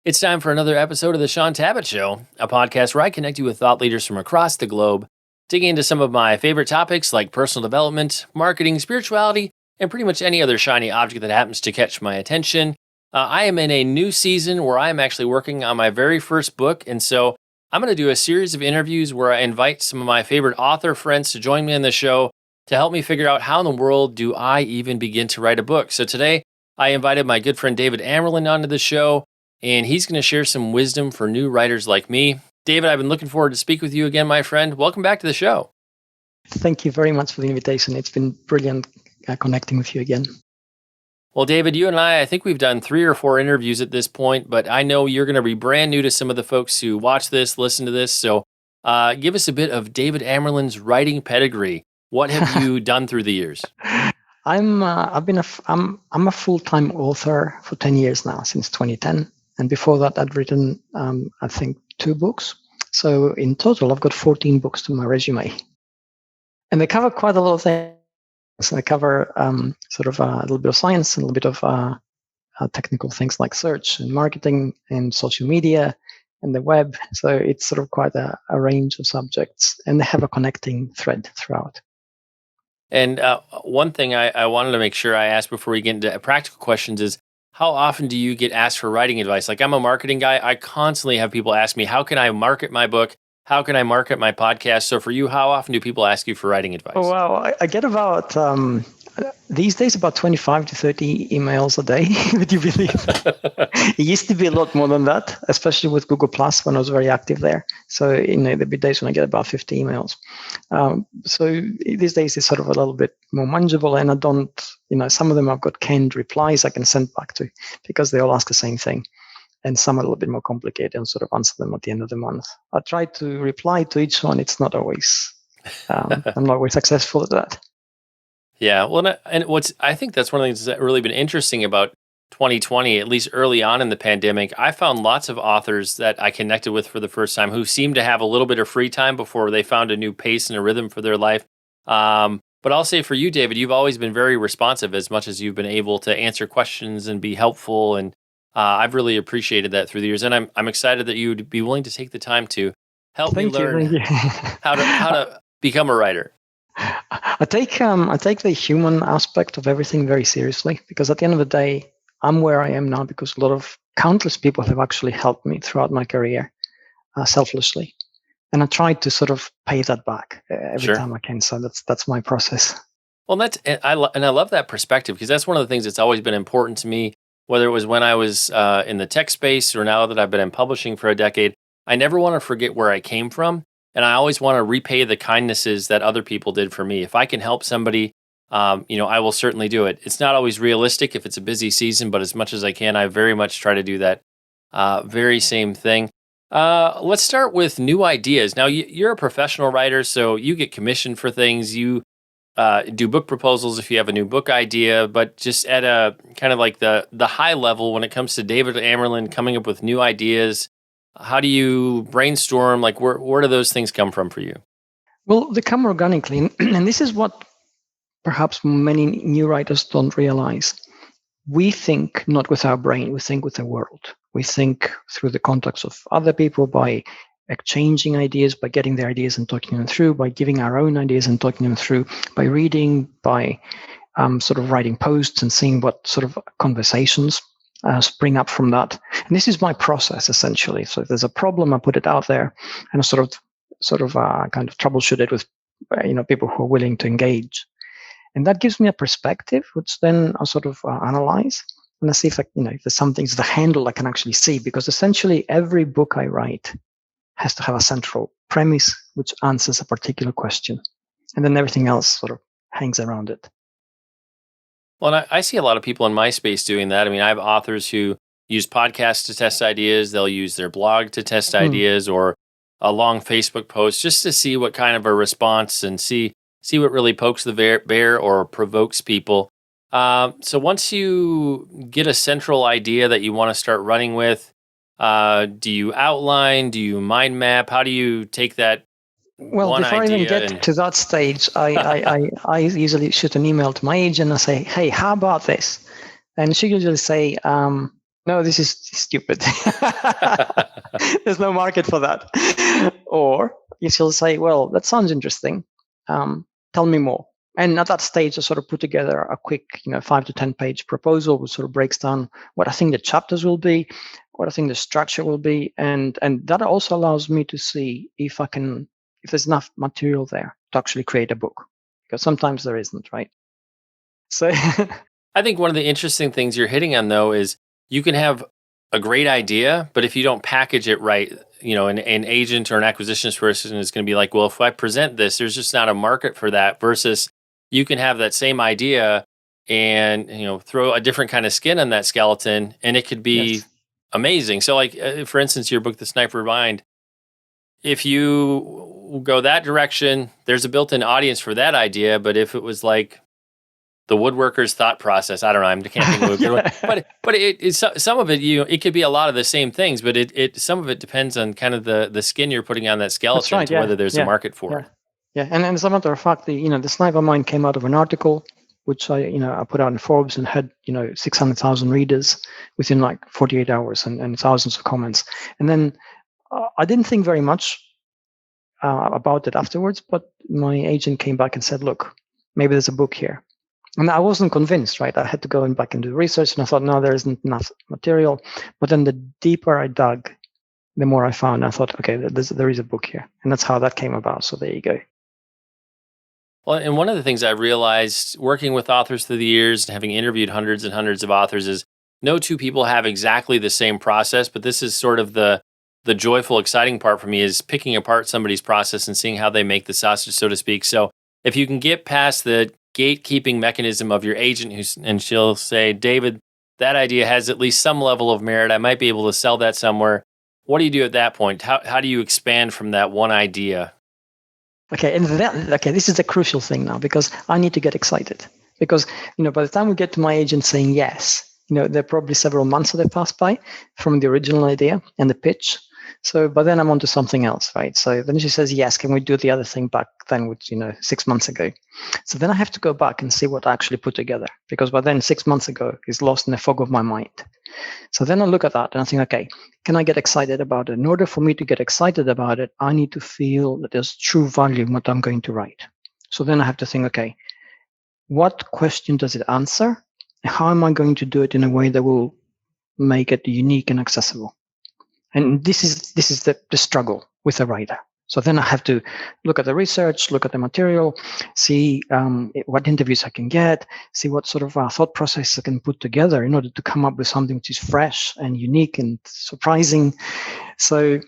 It's time for another episode of the Shaun Tabatt Show, a podcast where I connect you with thought leaders from across the globe, digging into some of my favorite topics like personal development, marketing, spirituality, and pretty much any other shiny object that happens to catch my attention. I am in a new season where I am actually working on my very first book, and so I'm going to do a series of interviews where I invite some of my favorite author friends to join me on the show to help me figure out how in the world do I even begin to write a book. So today, I invited my good friend David Amerland onto the show, and he's going to share some wisdom for new writers like me. David, I've been looking forward to speak with you again, my friend. Welcome back to the show. Thank you very much for the invitation. It's been brilliant connecting with you again. Well, David, you and I think we've done 3 or 4 interviews at this point, but I know you're going to be brand new to some of the folks who watch this, listen to this. So give us a bit of David Amerland's writing pedigree. What have you done through the years? I'm a full-time author for 10 years now, since 2010. And before that, I'd written, I think, 2 books. So in total, I've got 14 books to my resume. And they cover quite a lot of things. So they cover sort of a little bit of science and a little bit of technical things like search and marketing and social media and the web. So it's sort of quite a range of subjects. And they have a connecting thread throughout. And one thing I wanted to make sure I asked before we get into practical questions is, how often do you get asked for writing advice? Like, I'm a marketing guy. I constantly have people ask me, how can I market my book? How can I market my podcast? So for you, how often do people ask you for writing advice? Oh, wow. I get about, these days, about 25 to 30 emails a day. Would you believe? It used to be a lot more than that, especially with Google Plus when I was very active there. So, there'd be days when I get about 50 emails. So these days it's sort of a little bit more manageable, and I don't, some of them I've got canned replies I can send back to because they all ask the same thing. And some are a little bit more complicated and sort of answer them at the end of the month. I try to reply to each one. It's not always, I'm not always successful at that. Yeah, well, and I think that's one of the things that's really been interesting about 2020, at least early on in the pandemic. I found lots of authors that I connected with for the first time who seemed to have a little bit of free time before they found a new pace and a rhythm for their life. But I'll say for you, David, you've always been very responsive as much as you've been able to answer questions and be helpful. And I've really appreciated that through the years. And I'm excited that you would be willing to take the time to help me learn how to become a writer. I take the human aspect of everything very seriously, because at the end of the day, I'm where I am now because countless people have actually helped me throughout my career selflessly, and I try to sort of pay that back every time I can. So that's my process. Well, I love that perspective, because that's one of the things that's always been important to me. Whether it was when I was in the tech space or now that I've been in publishing for a decade, I never want to forget where I came from. And I always want to repay the kindnesses that other people did for me. If I can help somebody, I will certainly do it. It's not always realistic if it's a busy season, but as much as I can, I very much try to do that very same thing. Let's start with new ideas. Now, you're a professional writer, so you get commissioned for things. You do book proposals if you have a new book idea, but just at a kind of like the high level when it comes to David Amerland coming up with new ideas. How do you brainstorm? Like, where do those things come from for you? Well, they come organically. And this is what perhaps many new writers don't realize. We think not with our brain, we think with the world. We think through the contacts of other people, by exchanging ideas, by getting their ideas and talking them through, by giving our own ideas and talking them through, by reading, by sort of writing posts and seeing what sort of conversations spring up from that. And this is my process, essentially. So if there's a problem, I put it out there and I sort of kind of troubleshoot it with people who are willing to engage. And that gives me a perspective, which then I sort of analyze, and I see if if there's some things, the handle I can actually see, because essentially every book I write has to have a central premise which answers a particular question, and then everything else sort of hangs around it. Well, and I see a lot of people in my space doing that. I mean, I have authors who use podcasts to test ideas. They'll use their blog to test ideas, or a long Facebook post just to see what kind of a response and see what really pokes the bear or provokes people. So once you get a central idea that you want to start running with, do you outline? Do you mind map? How do you take that? Well, before I even get to that stage, I usually shoot an email to my agent and say, hey, how about this? And she usually say, no, this is stupid. There's no market for that. Or you still say, well, that sounds interesting. Tell me more. And at that stage, I sort of put together a quick, 5 to 10 page proposal, which sort of breaks down what I think the chapters will be, what I think the structure will be, and that also allows me to see if there's enough material there to actually create a book, because sometimes there isn't, right? So I think one of the interesting things you're hitting on, though, is you can have a great idea, but if you don't package it right, an agent or an acquisitions person is going to be like, well, if I present this, there's just not a market for that, versus you can have that same idea and, throw a different kind of skin on that skeleton, and it could be yes. amazing. So like, for instance, your book, The Sniper Mind, if you go that direction, there's a built-in audience for that idea. But if it was like the woodworker's thought process, I don't know, I can't think of a good one. But it's some of it, it could be a lot of the same things, but some of it depends on kind of the skin you're putting on that skeleton, right, whether there's a market for it. Yeah, and as a matter of fact, the Sniper Mind came out of an article which I put out in Forbes and had 600,000 readers within like 48 hours and thousands of comments. And then I didn't think very much about it afterwards, but my agent came back and said, look, maybe there's a book here. And I wasn't convinced, right? I had to go back and do research, and I thought, no, there isn't enough material. But then the deeper I dug, the more I found. I thought, okay, there is a book here. And that's how that came about. So there you go. Well, and one of the things I realized working with authors through the years and having interviewed hundreds and hundreds of authors is no two people have exactly the same process, but this is sort of the joyful, exciting part for me, is picking apart somebody's process and seeing how they make the sausage, so to speak. So if you can get past the gatekeeping mechanism of your agent, and she'll say, David, that idea has at least some level of merit. I might be able to sell that somewhere. What do you do at that point? How do you expand from that one idea? Okay, and this is the crucial thing now, because I need to get excited. Because, by the time we get to my agent saying yes, there are probably several months that have passed by from the original idea and the pitch. So by then I'm on to something else, right? So then she says, yes, can we do the other thing back then, which, 6 months ago? So then I have to go back and see what I actually put together, because by then 6 months ago is lost in the fog of my mind. So then I look at that and I think, okay, can I get excited about it? In order for me to get excited about it, I need to feel that there's true value in what I'm going to write. So then I have to think, okay, what question does it answer? How am I going to do it in a way that will make it unique and accessible? And this is the struggle with a writer. So then I have to look at the research, look at the material, see what interviews I can get, see what sort of thought process I can put together in order to come up with something which is fresh and unique and surprising. So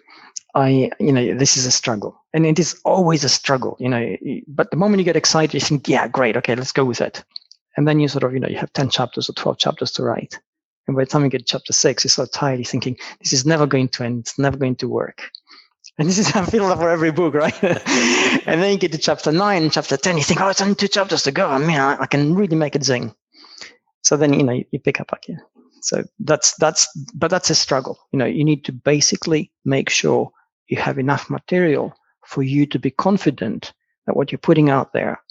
this is a struggle, and it is always a struggle, but the moment you get excited, you think, yeah, great, okay, let's go with it. And then you sort of, you have 10 chapters or 12 chapters to write. And by the time you get to chapter 6, you're so tired, you're thinking, this is never going to end, it's never going to work. And this is how I feel for every book, right? And then you get to chapter 9 and chapter 10, you think, oh, it's only 2 chapters to go. I mean, I can really make it zing. So then, you pick up again. So that's a struggle. You need to basically make sure you have enough material for you to be confident that what you're putting out there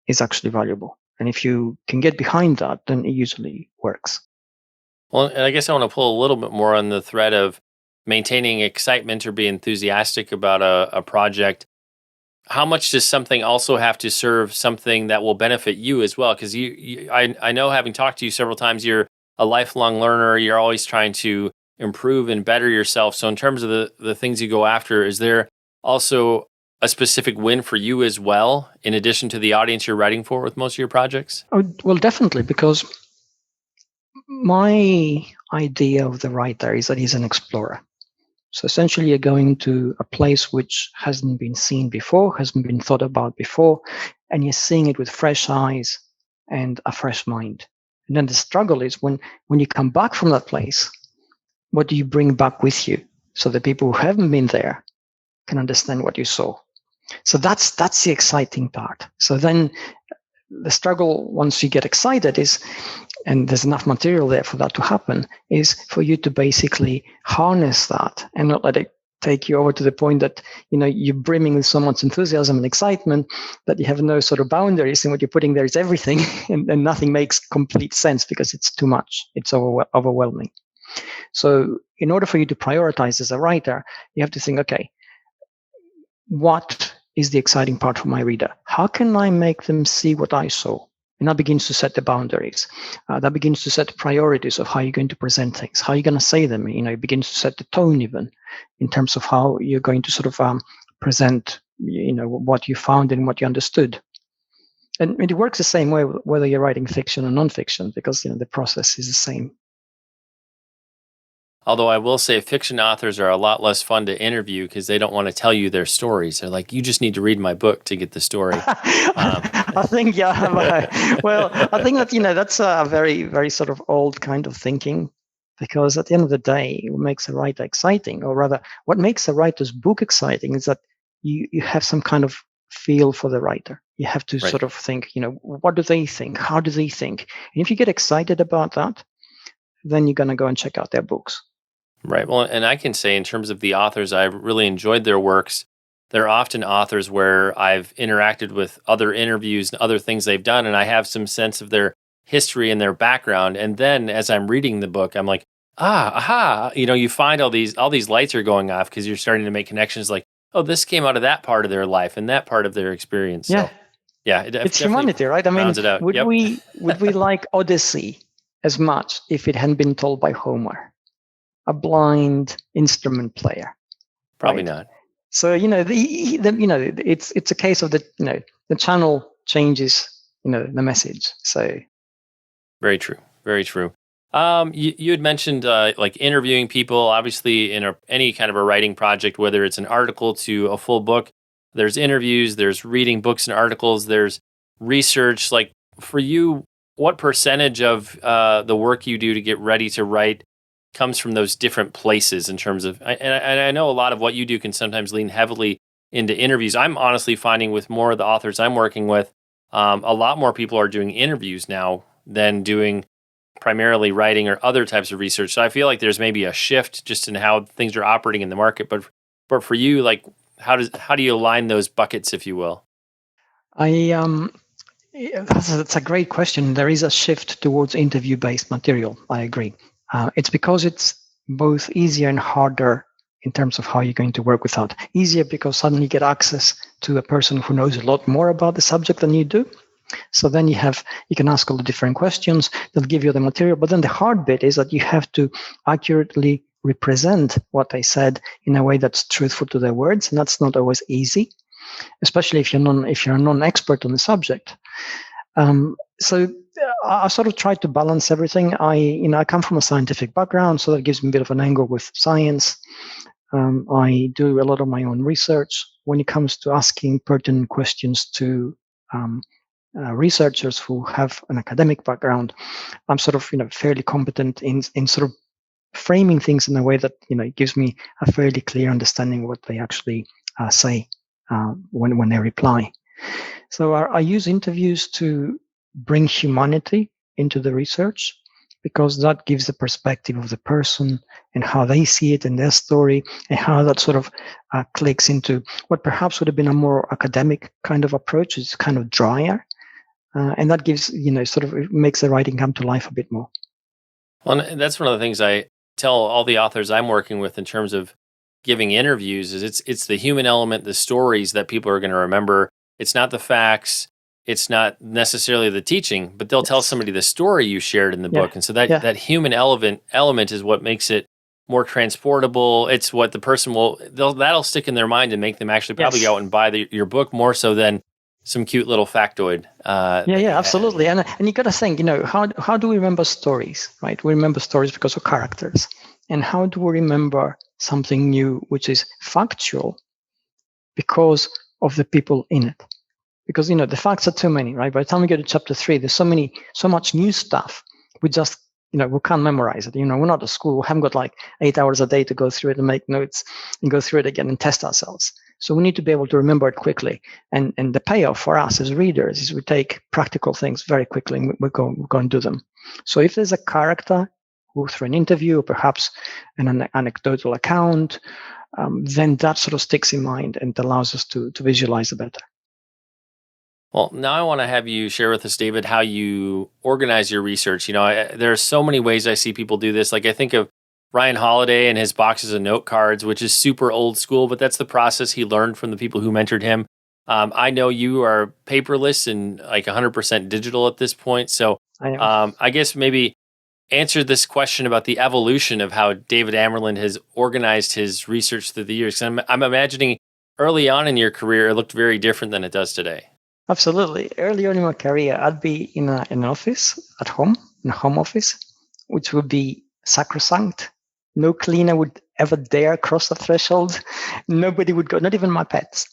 is actually valuable. And if you can get behind that, then it usually works. Well, and I guess I want to pull a little bit more on the thread of maintaining excitement or be enthusiastic about a project. How much does something also have to serve something that will benefit you as well? Because I know, having talked to you several times, you're a lifelong learner. You're always trying to improve and better yourself. So in terms of the things you go after, is there also a specific win for you as well, in addition to the audience you're writing for with most of your projects? Oh, well, definitely, because my idea of the writer is that he's an explorer. So essentially, you're going to a place which hasn't been seen before, hasn't been thought about before, and you're seeing it with fresh eyes and a fresh mind. And then the struggle is when you come back from that place, what do you bring back with you so that people who haven't been there can understand what you saw? So that's the exciting part. So then the struggle, once you get excited, is, and there's enough material there for that to happen, is for you to basically harness that and not let it take you over to the point that, you're brimming with so much enthusiasm and excitement that you have no sort of boundaries, and what you're putting there is everything, and nothing makes complete sense because it's too much. It's overwhelming. So in order for you to prioritize as a writer, you have to think, okay, what is the exciting part for my reader? How can I make them see what I saw? And that begins to set the boundaries. That begins to set the priorities of how you're going to present things, how you're going to say them. It begins to set the tone even in terms of how you're going to sort of present, what you found and what you understood. And it works the same way whether you're writing fiction or nonfiction, because the process is the same. Although I will say fiction authors are a lot less fun to interview because they don't want to tell you their stories. They're like, you just need to read my book to get the story. I think, well, I think that, that's a very, very sort of old kind of thinking, because at the end of the day, what makes a writer exciting, or rather, what makes a writer's book exciting is that you have some kind of feel for the writer. You have to sort of think, what do they think? How do they think? And if you get excited about that, then you're going to go and check out their books. Right. Well, and I can say in terms of the authors, I've really enjoyed their works. They're often authors where I've interacted with other interviews and other things they've done, and I have some sense of their history and their background. And then as I'm reading the book, I'm like, aha, you find all these lights are going off because you're starting to make connections like, oh, this came out of that part of their life and that part of their experience. Yeah. So, yeah. It's humanity, right? I mean, would we like Odyssey as much if it hadn't been told by Homer, a blind instrument player? Probably not. So it's a case of the channel changes the message. So very true, very true. You had mentioned like interviewing people. Obviously, in any kind of a writing project, whether it's an article to a full book, there's interviews, there's reading books and articles, there's research. Like for you, what percentage of the work you do to get ready to write comes from those different places in terms of, and I know a lot of what you do can sometimes lean heavily into interviews. I'm honestly finding with more of the authors I'm working with, a lot more people are doing interviews now than doing primarily writing or other types of research. So I feel like there's maybe a shift just in how things are operating in the market. But for you, like how do you align those buckets, if you will? That's a great question. There is a shift towards interview-based material. I agree. It's because it's both easier and harder in terms of how you're going to work with that. Easier because suddenly you get access to a person who knows a lot more about the subject than you do. So then you can ask all the different questions that give you the material. But then the hard bit is that you have to accurately represent what they said in a way that's truthful to their words, and that's not always easy, especially if you're a non-expert on the subject. So I sort of try to balance everything. I come from a scientific background, so that gives me a bit of an angle with science. I do a lot of my own research when it comes to asking pertinent questions to researchers who have an academic background. I'm sort of fairly competent in sort of framing things in a way that it gives me a fairly clear understanding of what they actually say when they reply. So I use interviews to bring humanity into the research, because that gives the perspective of the person and how they see it in their story, and how that sort of clicks into what perhaps would have been a more academic kind of approach. It's kind of drier. And that gives, sort of, it makes the writing come to life a bit more. Well, and that's one of the things I tell all the authors I'm working with in terms of giving interviews is it's the human element, the stories that people are going to remember. It's not the facts. It's not necessarily the teaching, but they'll tell somebody the story you shared in the book. And so that human element is what makes it more transportable. It's what the person that'll stick in their mind and make them actually probably go out and buy your book more so than some cute little factoid. Absolutely. And you got to think, how do we remember stories, right? We remember stories because of characters. And how do we remember something new, which is factual, because of the people in it? Because, the facts are too many, right? By the time we get to chapter 3, there's so much new stuff. We just, we can't memorize it. We're not at school. We haven't got like 8 hours a day to go through it and make notes and go through it again and test ourselves. So we need to be able to remember it quickly. And the payoff for us as readers is we take practical things very quickly and we go and do them. So if there's a character who, through an interview or perhaps an anecdotal account, then that sort of sticks in mind and allows us to visualize it better. Well, now I want to have you share with us, David, how you organize your research. There are so many ways I see people do this. Like I think of Ryan Holiday and his boxes of note cards, which is super old school, but that's the process he learned from the people who mentored him. I know you are paperless and like 100% digital at this point. So I am. I guess maybe answer this question about the evolution of how David Amerland has organized his research through the years. 'Cause I'm imagining early on in your career, it looked very different than it does today. Absolutely. Early on in my career, I'd be in an office at home, in a home office, which would be sacrosanct. No cleaner would ever dare cross the threshold. Nobody would go, not even my pets.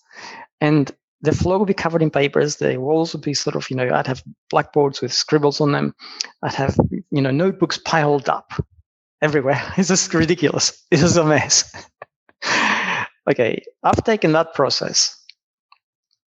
And the floor would be covered in papers. The walls would be sort of, I'd have blackboards with scribbles on them. I'd have, notebooks piled up everywhere. It's just ridiculous. It's just a mess. Okay, I've taken that process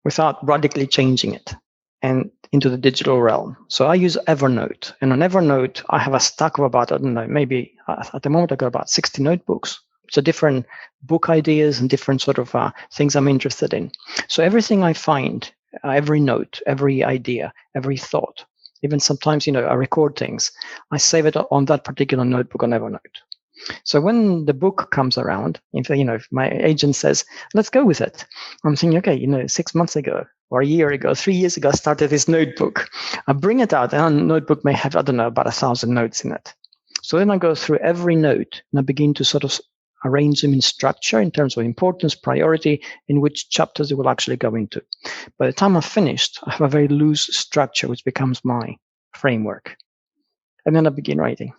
without radically changing it and into the digital realm. So I use Evernote. And on Evernote, I have a stack of about, I don't know, maybe at the moment I got about 60 notebooks. So different book ideas and different sort of things I'm interested in. So everything I find, every note, every idea, every thought, even sometimes, I record things, I save it on that particular notebook on Evernote. So when the book comes around, if my agent says, let's go with it, I'm thinking, okay, 6 months ago or a year ago, 3 years ago, I started this notebook. I bring it out, and a notebook may have, I don't know, about 1,000 notes in it. So then I go through every note and I begin to sort of arrange them in structure in terms of importance, priority, in which chapters they will actually go into. By the time I've finished, I have a very loose structure, which becomes my framework. And then I begin writing.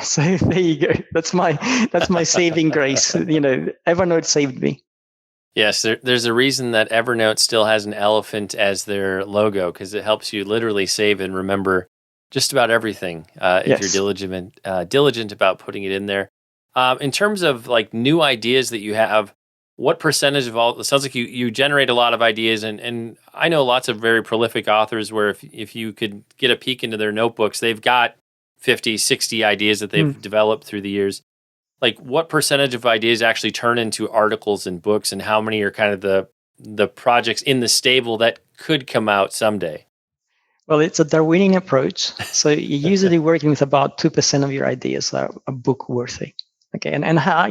So there you go. That's my saving grace. Evernote saved me. Yes, there's a reason that Evernote still has an elephant as their logo, because it helps you literally save and remember just about everything if you're diligent about putting it in there. In terms of like new ideas that you have, what percentage of all? It sounds like you generate a lot of ideas, and I know lots of very prolific authors where if you could get a peek into their notebooks, they've got 50, 60 ideas that they've developed through the years. Like, what percentage of ideas actually turn into articles and books, and how many are kind of the projects in the stable that could come out someday? Well, it's a Darwinian approach. So you're usually working with about 2% of your ideas are book worthy. Okay, and how,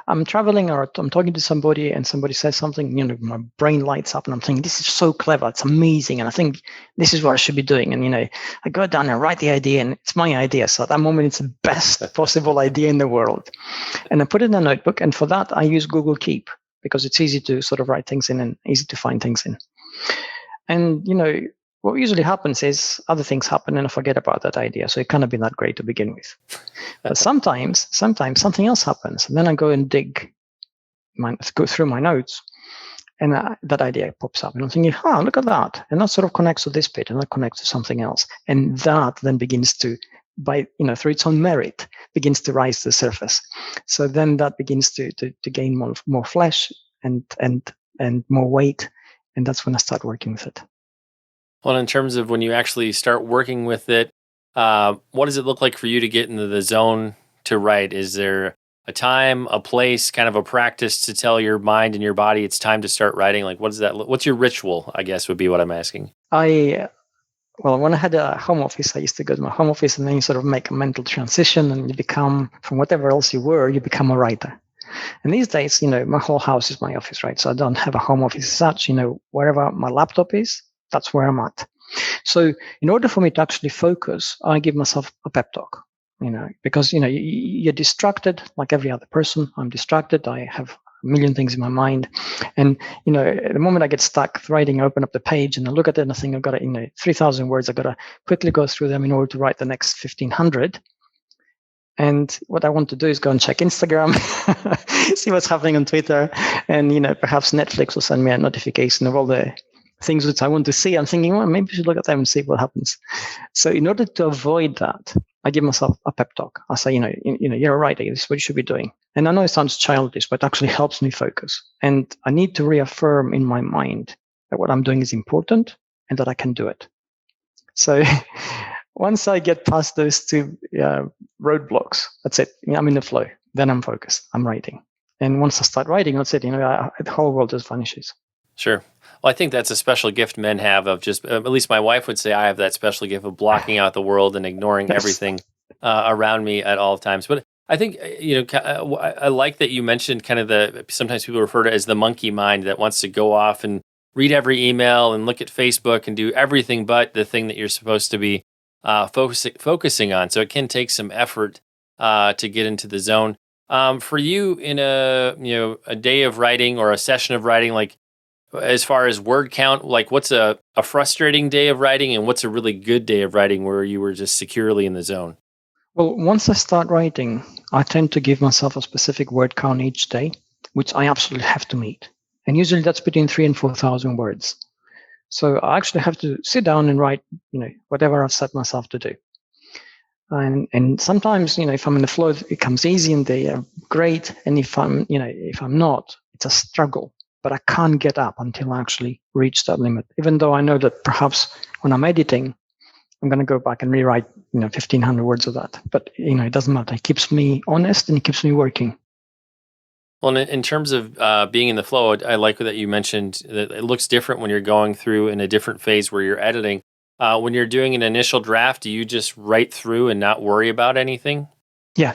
I'm traveling or I'm talking to somebody and somebody says something, my brain lights up and I'm thinking, this is so clever, it's amazing, and I think this is what I should be doing. And I go down and write the idea, and it's my idea. So at that moment, it's the best possible idea in the world. And I put it in a notebook, and for that I use Google Keep, because it's easy to sort of write things in and easy to find things in. And what usually happens is other things happen and I forget about that idea. So it can't have been that great to begin with. But sometimes something else happens. And then I go and go through my notes, and that idea pops up. And I'm thinking, look at that. And that sort of connects to this bit, and that connects to something else. And that then begins to, through its own merit, begins to rise to the surface. So then that begins to gain more flesh and more weight. And that's when I start working with it. Well, in terms of when you actually start working with it, what does it look like for you to get into the zone to write? Is there a time, a place, kind of a practice to tell your mind and your body it's time to start writing? Like, what does that what's your ritual, I guess, would be what I'm asking. When I had a home office, I used to go to my home office, and then you sort of make a mental transition, and you become, from whatever else you were, you become a writer. And these days, my whole house is my office, right? So I don't have a home office as such. Wherever my laptop is, that's where I'm at. So in order for me to actually focus, I give myself a pep talk, because, you're distracted like every other person. I'm distracted. I have a million things in my mind. And, the moment I get stuck writing, I open up the page and I look at it and I think I've got 3,000 words. I've got to quickly go through them in order to write the next 1,500. And what I want to do is go and check Instagram, see what's happening on Twitter. And, perhaps Netflix will send me a notification of all the things which I want to see. I'm thinking, well, maybe we should look at them and see what happens. So in order to avoid that, I give myself a pep talk. I say, you're a writer. This is what you should be doing. And I know it sounds childish, but it actually helps me focus. And I need to reaffirm in my mind that what I'm doing is important and that I can do it. So once I get past those two roadblocks, that's it. I'm in the flow. Then I'm focused. I'm writing. And once I start writing, that's it. The whole world just vanishes. Sure. Well, I think that's a special gift men have of just, at least my wife would say I have that special gift of blocking out the world and ignoring everything around me at all times. But I think I like that you mentioned kind of sometimes people refer to it as the monkey mind that wants to go off and read every email and look at Facebook and do everything but the thing that you're supposed to be focusing on. So it can take some effort to get into the zone. For you, in a day of writing or a session of writing, like as far as word count, like what's a frustrating day of writing and what's a really good day of writing where you were just securely in the zone? Well, once I start writing, I tend to give myself a specific word count each day, which I absolutely have to meet. And usually that's between 3,000 and 4,000 words. So I actually have to sit down and write, whatever I've set myself to do. And sometimes, if I'm in the flow, it comes easy and they are great. And if I'm not, it's a struggle. But I can't get up until I actually reach that limit. Even though I know that perhaps when I'm editing, I'm going to go back and rewrite, 1,500 words of that. But it doesn't matter. It keeps me honest and it keeps me working. Well, in terms of being in the flow, I like that you mentioned that it looks different when you're going through in a different phase where you're editing. When you're doing an initial draft, do you just write through and not worry about anything? Yeah,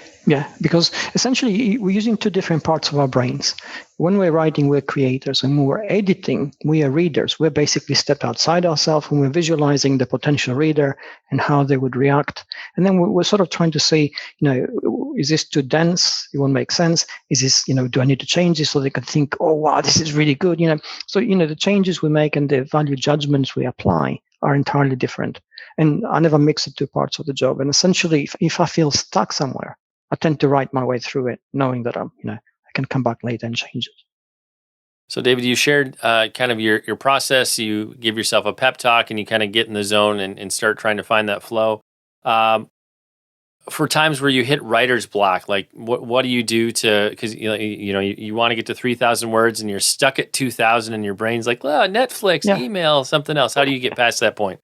because essentially we're using two different parts of our brains. When we're writing, we're creators, and when we're editing, we are readers. We're basically stepped outside ourselves and we're visualizing the potential reader and how they would react. And then we're sort of trying to say, is this too dense? It won't make sense. Is this, do I need to change this so they can think, oh, wow, this is really good? So, the changes we make and the value judgments we apply are entirely different. And I never mix the two parts of the job. And essentially, if I feel stuck somewhere, I tend to write my way through it, knowing that I can come back later and change it. So, David, you shared kind of your process. You give yourself a pep talk, and you kind of get in the zone and start trying to find that flow. For times where you hit writer's block, like what do you do because you want to get to 3,000 words, and you're stuck at 2,000, and your brain's like, Netflix, email, something else. How do you get past that point?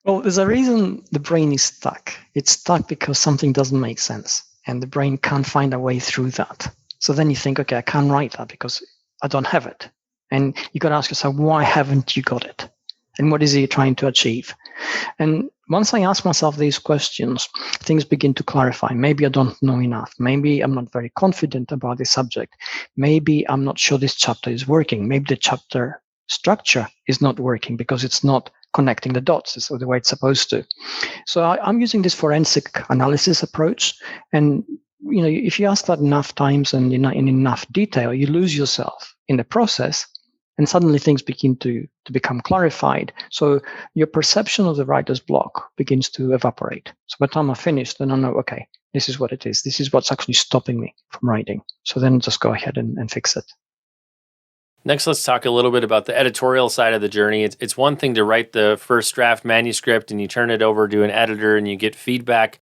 Well, there's a reason the brain is stuck. It's stuck because something doesn't make sense, and the brain can't find a way through that. So then you think, okay, I can't write that because I don't have it. And you got to ask yourself, why haven't you got it? And what is it you're trying to achieve? And once I ask myself these questions, things begin to clarify. Maybe I don't know enough. Maybe I'm not very confident about this subject. Maybe I'm not sure this chapter is working. Maybe the chapter structure is not working because it's not connecting the dots the way it's supposed to. So I'm using this forensic analysis approach. And if you ask that enough times and in enough detail, you lose yourself in the process, and suddenly things begin to become clarified. So your perception of the writer's block begins to evaporate. So by the time I finish, then I know, okay, this is what it is. This is what's actually stopping me from writing. So then just go ahead and fix it. Next, let's talk a little bit about the editorial side of the journey. It's one thing to write the first draft manuscript and you turn it over to an editor and you get feedback.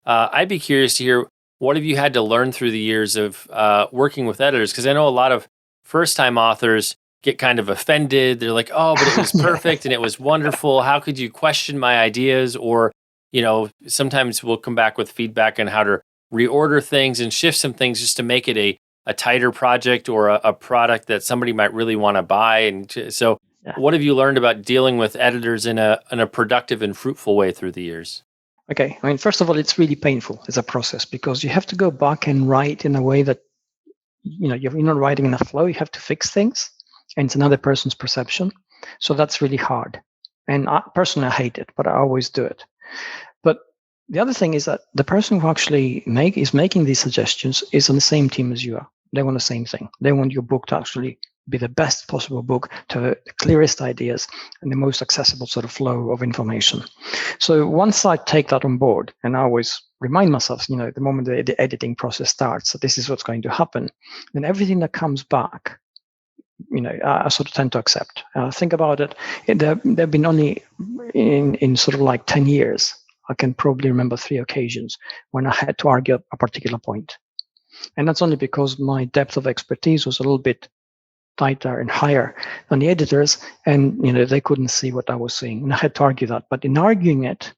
I'd be curious to hear, what have you had to learn through the years of working with editors? Because I know a lot of first-time authors get kind of offended. They're like, oh, but it was perfect and it was wonderful. How could you question my ideas? Or, sometimes we'll come back with feedback on how to reorder things and shift some things just to make it a tighter project or a product that somebody might really want to buy. And so what have you learned about dealing with editors in a productive and fruitful way through the years? Okay. I mean, first of all, it's really painful as a process because you have to go back and write in a way that, you're not writing in a flow. You have to fix things, and it's another person's perception. So that's really hard. And personally, I hate it, but I always do it. But the other thing is that the person who actually is making these suggestions is on the same team as you are. They want the same thing. They want your book to actually be the best possible book, to have the clearest ideas and the most accessible sort of flow of information. So once I take that on board, and I always remind myself, the moment the editing process starts, that this is what's going to happen, then everything that comes back, I sort of tend to accept. Think about it. There have been only in sort of like 10 years, I can probably remember 3 occasions when I had to argue a particular point. And that's only because my depth of expertise was a little bit tighter and higher than the editors, and they couldn't see what I was saying, and I had to argue that. But in arguing it,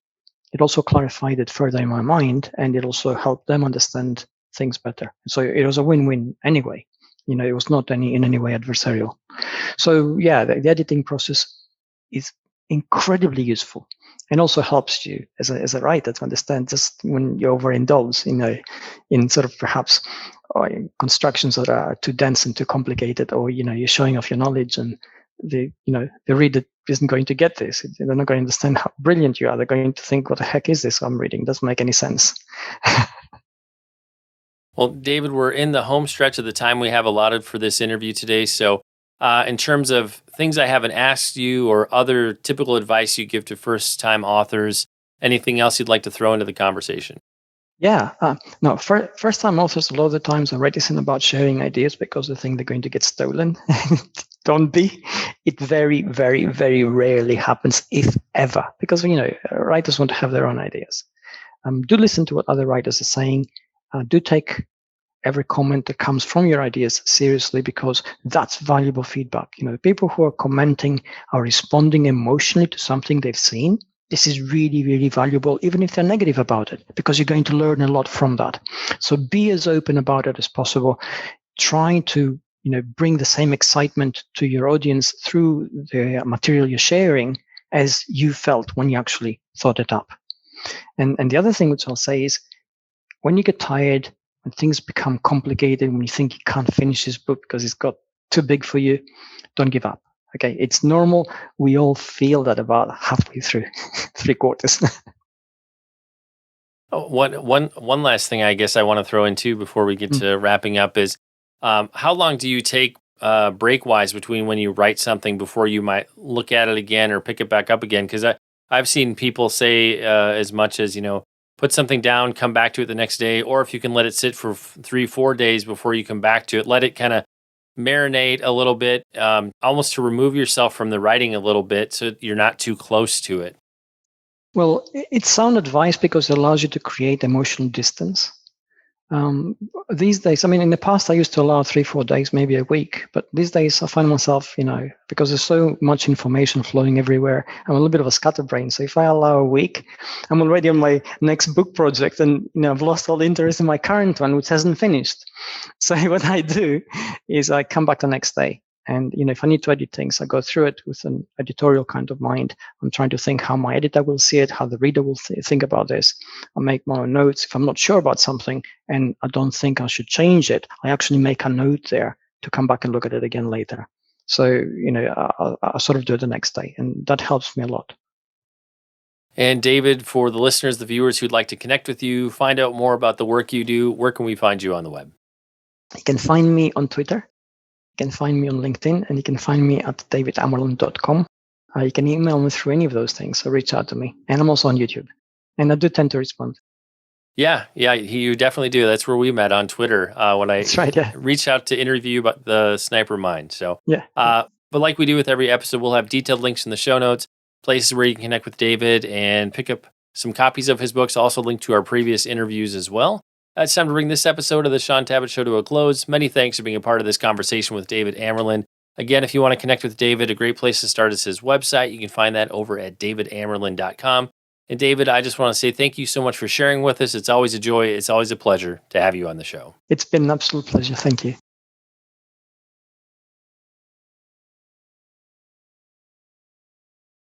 it also clarified it further in my mind, and it also helped them understand things better. So it was a win-win anyway. It was not in any way adversarial. So yeah, the editing process is incredibly useful, and also helps you as a writer to understand just when you overindulge, in sort of perhaps in constructions that are too dense and too complicated, or you're showing off your knowledge, and the reader isn't going to get this. They're not going to understand how brilliant you are. They're going to think, what the heck is this I'm reading? It doesn't make any sense. Well, David, we're in the home stretch of the time we have allotted for this interview today. So, in terms of things I haven't asked you or other typical advice you give to first-time authors, anything else you'd like to throw into the conversation? Yeah. No, first-time authors, a lot of the times are reticent about sharing ideas because they think they're going to get stolen. Don't be. It very, very, very rarely happens, if ever, because writers want to have their own ideas. Do listen to what other writers are saying. Do take every comment that comes from your ideas seriously, because that's valuable feedback. People who are commenting are responding emotionally to something they've seen. This is really, really valuable, even if they're negative about it, because you're going to learn a lot from that. So be as open about it as possible. Try to bring the same excitement to your audience through the material you're sharing as you felt when you actually thought it up. And the other thing which I'll say is, when you get tired, when things become complicated, when you think you can't finish this book because it's got too big for you, don't give up. Okay, it's normal. We all feel that about halfway through, 3/4. Oh, one last thing I guess I want to throw in too before we get to wrapping up is, how long do you take break-wise between when you write something before you might look at it again or pick it back up again? Because I've seen people say as much as, put something down, come back to it the next day, or if you can let it sit for 3-4 days before you come back to it, let it kind of marinate a little bit, almost to remove yourself from the writing a little bit so you're not too close to it. Well, it's sound advice because it allows you to create emotional distance. These days, in the past, I used to allow 3-4 days, maybe a week. But these days, I find myself, because there's so much information flowing everywhere, I'm a little bit of a scatterbrain. So if I allow a week, I'm already on my next book project, and I've lost all interest in my current one, which hasn't finished. So what I do is I come back the next day. And if I need to edit things, I go through it with an editorial kind of mind. I'm trying to think how my editor will see it, how the reader will think about this. I make my own notes. If I'm not sure about something and I don't think I should change it, I actually make a note there to come back and look at it again later. So, I sort of do it the next day, and that helps me a lot. And David, for the listeners, the viewers who'd like to connect with you, find out more about the work you do, where can we find you on the web? You can find me on Twitter. You can find me on LinkedIn, and you can find me at davidamerland.com. You can email me through any of those things, so reach out to me. And I'm also on YouTube, and I do tend to respond. Yeah, you definitely do. That's where we met, on Twitter, when I reached out to interview you about the Sniper Mind. So, but like we do with every episode, we'll have detailed links in the show notes, places where you can connect with David and pick up some copies of his books, also linked to our previous interviews as well. It's time to bring this episode of the Shaun Tabatt Show to a close. Many thanks for being a part of this conversation with David Amerland. Again, if you want to connect with David, a great place to start is his website. You can find that over at davidamerland.com. And David, I just want to say thank you so much for sharing with us. It's always a joy. It's always a pleasure to have you on the show. It's been an absolute pleasure. Thank you.